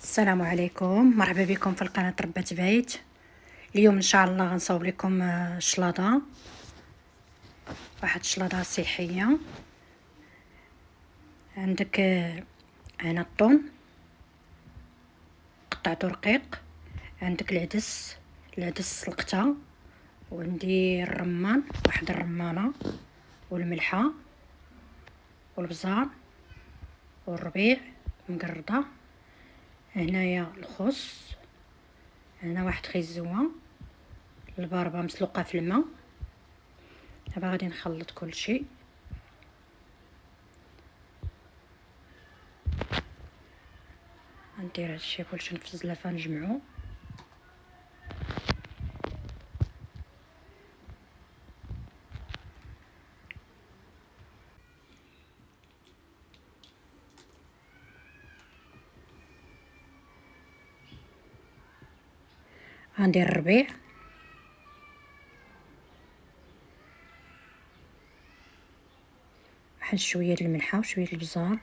السلام عليكم، مرحبا بكم في القناة ربة بيت. اليوم ان شاء الله غنصاوب لكم شلاضة، واحد الشلاضة صحية. عندك هنا الطون قطعته رقيق، عندك العدس سلقته، وعندي الرمان، واحد الرمانة، والملحة والبزار والربيع مقرطة. هنايا الخس، هنا واحد خيزوة، الباربة مسلوقة في الماء. دابا غادي نخلط كل شيء. غندير هادشي كلشي في الزلافه نجمعو. غندير الربيع، واحد شويه د الملحه وشويه البزار،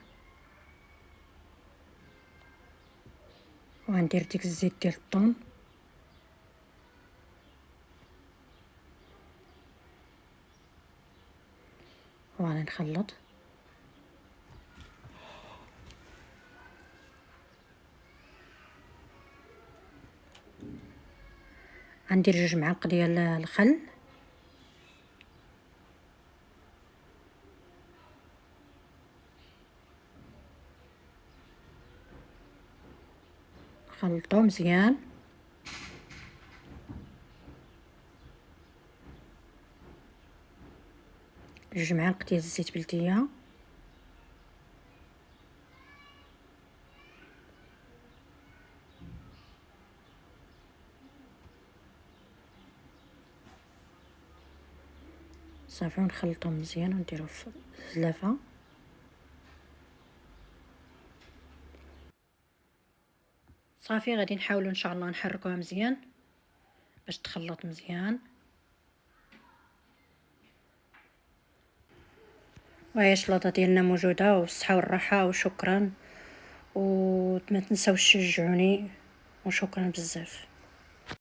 وغندير ديك الزيت ديال الثوم، وغادي نخلط. غندير 2 معالق ديال الخل، نخلطو مزيان. جوج معالق ديال الزيت بلديه، صافي، ونخلطو مزيان ونديرو في الزلافه. صافي، غادي نحاولوا ان شاء الله نحركوها مزيان باش تخلط مزيان. وهي الشلاضه ديالنا موجوده، والصحه والراحه، وشكرا. وما تنساوش تشجعوني، وشكرا بزاف.